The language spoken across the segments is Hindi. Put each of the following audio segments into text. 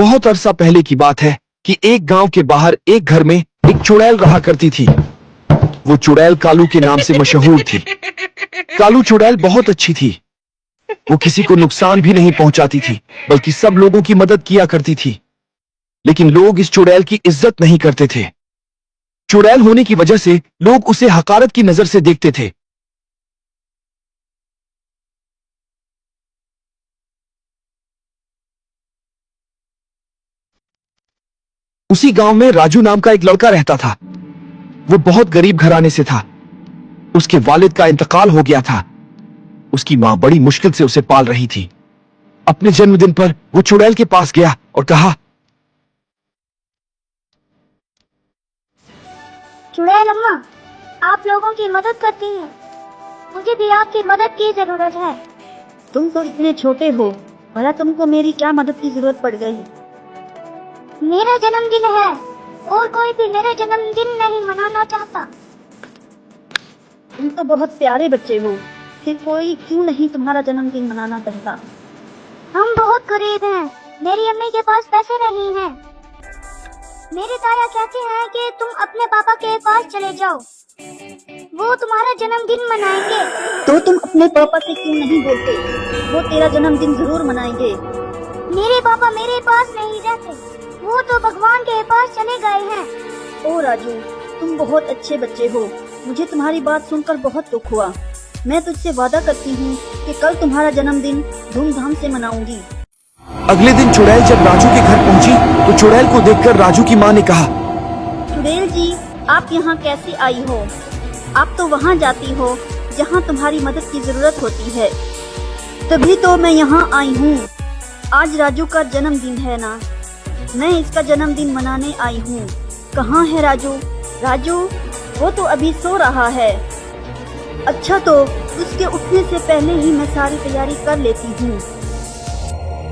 बहुत अरसा पहले की बात है कि एक गांव के बाहर एक घर में एक चुड़ैल रहा करती थी। वो चुड़ैल कालू के नाम से मशहूर थी। कालू चुड़ैल बहुत अच्छी थी। वो किसी को नुकसान भी नहीं पहुंचाती थी, बल्कि सब लोगों की मदद किया करती थी। लेकिन लोग इस चुड़ैल की इज्जत नहीं करते थे। चुड़ैल होने की वजह से लोग उसे हकारत की नजर से देखते थे। उसी गांव में राजू नाम का एक लड़का रहता था। वो बहुत गरीब घराने से था। उसके वालिद का इंतकाल हो गया था। उसकी मां बड़ी मुश्किल से उसे पाल रही थी। अपने जन्मदिन पर वो चुड़ैल के पास गया और कहा, चुड़ैल अम्मा, आप लोगों की मदद करती हैं। मुझे भी आपकी मदद की जरूरत है। तुम तो इतने छोटे हो, भला तुमको मेरी क्या मदद की जरूरत पड़ गई? मेरा जन्मदिन है और कोई भी मेरा जन्मदिन नहीं मनाना चाहता। तुम तो बहुत प्यारे बच्चे हो, फिर कोई क्यों नहीं तुम्हारा जन्मदिन मनाना चाहता? हम बहुत गरीब हैं। मेरी अम्मी के पास पैसे नहीं हैं। मेरे ताया कहते हैं कि तुम अपने पापा के पास चले जाओ, वो तुम्हारा जन्मदिन मनाएंगे। तो तुम अपने पापा से क्यों नहीं बोलते? वो तेरा जन्मदिन जरूर मनाएंगे। मेरे पापा मेरे पास नहीं रहते, वो तो भगवान के पास चले गए हैं। ओ राजू, तुम बहुत अच्छे बच्चे हो। मुझे तुम्हारी बात सुनकर बहुत दुख हुआ। मैं तुझसे वादा करती हूँ कि कल तुम्हारा जन्मदिन धूमधाम से मनाऊंगी। अगले दिन चुड़ैल जब राजू के घर पहुंची तो चुड़ैल को देखकर राजू की मां ने कहा, चुड़ैल जी, आप यहाँ कैसे आई हो? आप तो वहाँ जाती हो जहाँ तुम्हारी मदद की जरूरत होती है। तभी तो मैं यहाँ आई हूँ। आज राजू का जन्मदिन है ना, मैं इसका जन्मदिन मनाने आई हूँ। कहाँ है राजू? राजू, वो तो अभी सो रहा है। अच्छा, तो उसके उठने से पहले ही मैं सारी तैयारी कर लेती हूँ।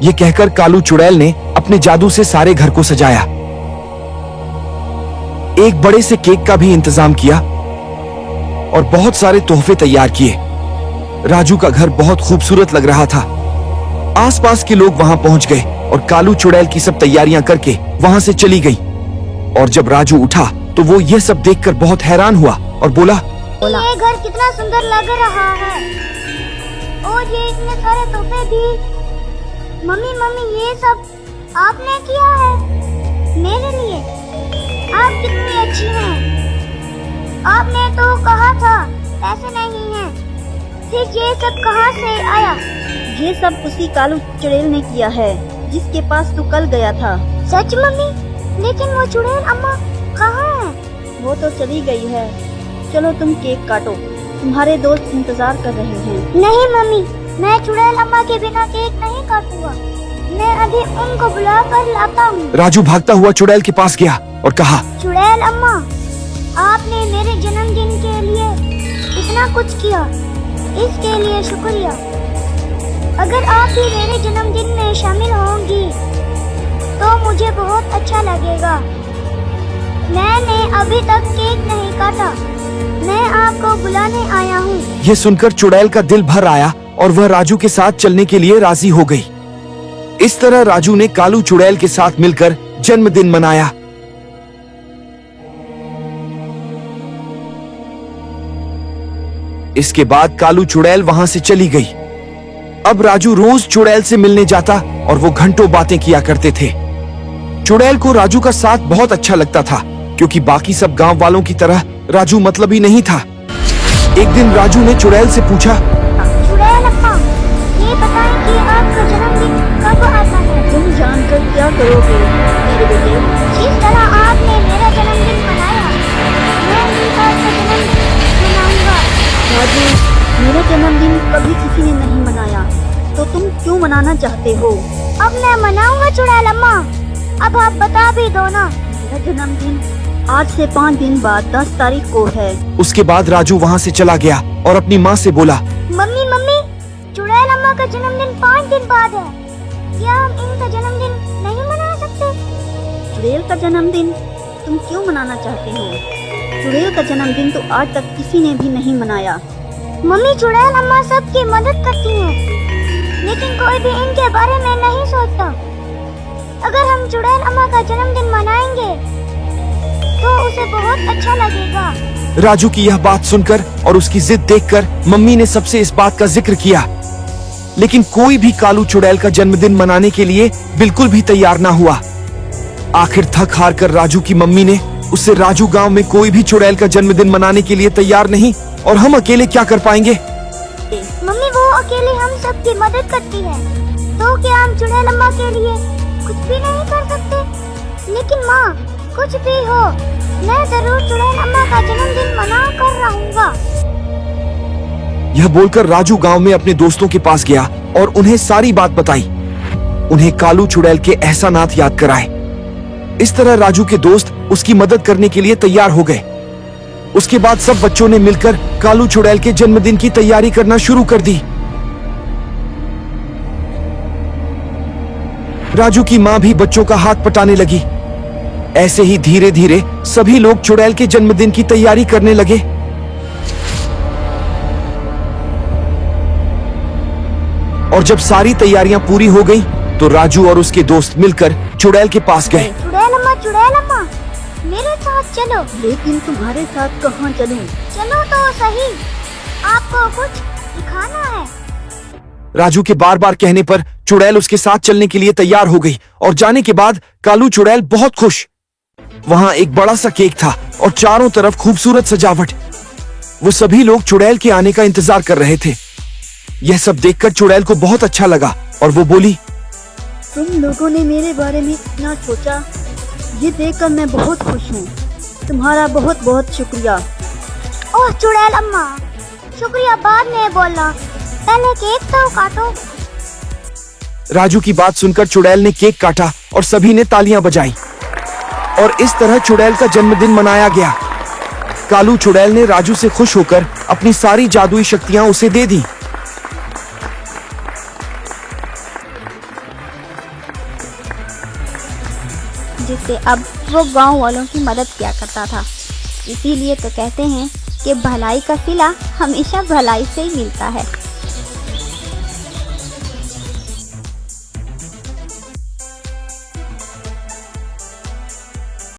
ये कहकर कालू चुड़ैल ने अपने जादू से सारे घर को सजाया। एक बड़े से केक का भी इंतजाम किया और बहुत सारे तोहफे तैयार किए। राजू का घर बहुत खूबसूरत लग रहा था। आसपास के लोग वहां पहुंच गए और कालू चुड़ैल की सब तैयारियां करके वहां से चली गई। और जब राजू उठा तो वो ये सब देखकर बहुत हैरान हुआ और बोला, ये घर कितना सुंदर लग रहा है और ये इतने सारे तोहफे भी। मम्मी मम्मी, ये सब आपने किया है मेरे लिए। आप कितनी अच्छी हैं। आपने तो कहा था पैसे नहीं हैं, फिर ये सब कहाँ से आया? ये सब उसी कालू चुड़ैल ने किया है जिसके पास तू कल गया था। सच मम्मी? लेकिन वो चुड़ैल अम्मा कहाँ है? वो तो चली गई है। चलो तुम केक काटो, तुम्हारे दोस्त इंतजार कर रहे हैं। नहीं मम्मी, मैं चुड़ैल अम्मा के बिना केक नहीं काटूंगा। मैं अभी उनको बुला कर लाता हूँ। राजू भागता हुआ चुड़ैल के पास गया और कहा, चुड़ैल अम्मा, आपने मेरे जन्मदिन के लिए इतना कुछ किया, इसके लिए शुक्रिया। अगर आप भी मेरे जन्मदिन में शामिल होंगी तो मुझे बहुत अच्छा लगेगा। मैंने अभी तक केक नहीं काटा। मैं आपको बुलाने आया हूँ। यह सुनकर चुड़ैल का दिल भर आया और वह राजू के साथ चलने के लिए राजी हो गई। इस तरह राजू ने कालू चुड़ैल के साथ मिलकर जन्मदिन मनाया। इसके बाद कालू चुड़ैल वहां से चली गई। अब राजू रोज चुड़ैल से मिलने जाता और वो घंटों बातें किया करते थे। चुड़ैल को राजू का साथ बहुत अच्छा लगता था, क्योंकि बाकी सब गांव वालों की तरह राजू मतलबी नहीं था। एक दिन राजू ने चुड़ैल से पूछा, चुड़ैल अम्मा, ये बताएं कि आपका जन्मदिन कब आता है? तुम जानकर क्या करोगे मेरे बेटे? जिस तरह आपने मेरा जन्मदिन मनाया, मैं भी आपका जन्मदिन मनाऊंगा। राजू, मेरा जन्मदिन कभी किसी ने नहीं मनाया, तो तुम क्यों मनाना चाहते हो? अब मैं मनाऊंगा चुड़ैल अम्मा। अब आप बता भी दो ना। मेरा जन्मदिन आज से 5 दिन बाद 10 तारीख को है। उसके बाद राजू वहां से चला गया और अपनी माँ से बोला, मम्मी मम्मी, चुड़ैल अम्मा का जन्मदिन 5 दिन बाद है। क्या हम इनका जन्मदिन नहीं मना सकते? चुड़ैल का जन्मदिन तुम क्यों मनाना चाहते हो? चुड़ैल का जन्मदिन तो आज तक किसी ने भी नहीं मनाया। मम्मी, चुड़ैल अम्मा सबकी मदद करती हैं, लेकिन कोई भी इनके बारे में नहीं सोचता। अगर हम चुड़ैल अम्मा का जन्मदिन मनाएंगे तो उसे बहुत अच्छा लगेगा। राजू की यह बात सुनकर और उसकी जिद देखकर मम्मी ने सबसे इस बात का जिक्र किया, लेकिन कोई भी कालू चुड़ैल का जन्मदिन मनाने के लिए बिल्कुल भी तैयार ना हुआ। आखिर थक हार कर राजू की मम्मी ने उससे राजू गांव में कोई भी चुड़ैल का जन्मदिन मनाने के लिए तैयार नहीं और हम अकेले क्या कर पाएंगे। मम्मी वो अकेले हम सबकी मदद करती है, तो क्या हम चुड़ैल अम्मा के लिए कुछ भी नहीं कर सकते? लेकिन माँ, कुछ भी हो, मैं जरूर चुड़ैल अम्मा का जन्मदिन मना कर रहूँगा। यह बोलकर राजू गांव में अपने दोस्तों के पास गया और उन्हें सारी बात बताई। उन्हें कालू चुड़ैल के एहसानात याद कराए। इस तरह राजू के दोस्त उसकी मदद करने के लिए तैयार हो गए। उसके बाद सब बच्चों ने मिलकर कालू चुड़ैल के जन्मदिन की तैयारी करना शुरू कर दी। राजू की माँ भी बच्चों का हाथ पटाने लगी। ऐसे ही धीरे धीरे सभी लोग चुड़ैल के जन्मदिन की तैयारी करने लगे। और जब सारी तैयारियां पूरी हो गई तो राजू और उसके दोस्त मिलकर चुड़ैल के पास गए। चुड़ैल अम्मा, मेरे साथ चलो। लेकिन तुम्हारे साथ कहाँ चलूं? चलो तो सही, आपको कुछ दिखाना है। राजू के बार बार कहने पर चुड़ैल उसके साथ चलने के लिए तैयार हो गई और जाने के बाद कालू चुड़ैल बहुत खुश। वहाँ एक बड़ा सा केक था और चारों तरफ खूबसूरत सजावट। वो सभी लोग चुड़ैल के आने का इंतजार कर रहे थे। यह सब देखकर चुड़ैल को बहुत अच्छा लगा और वो बोली, तुम लोगों ने मेरे बारे में इतना सोचा, ये देखकर मैं बहुत खुश हूँ। तुम्हारा बहुत बहुत शुक्रिया। ओह चुड़ैल अम्मा, शुक्रिया बाद में बोलना, पहले केक तो काटो। राजू की बात सुनकर चुड़ैल ने केक काटा और सभी ने तालियां बजाई और इस तरह चुड़ैल का जन्मदिन मनाया गया। कालू चुड़ैल ने राजू से खुश होकर अपनी सारी जादुई शक्तियां उसे दे दी। जिससे अब वो गांव वालों की मदद किया करता था। इसीलिए तो कहते हैं कि भलाई का सिला हमेशा भलाई से ही मिलता है।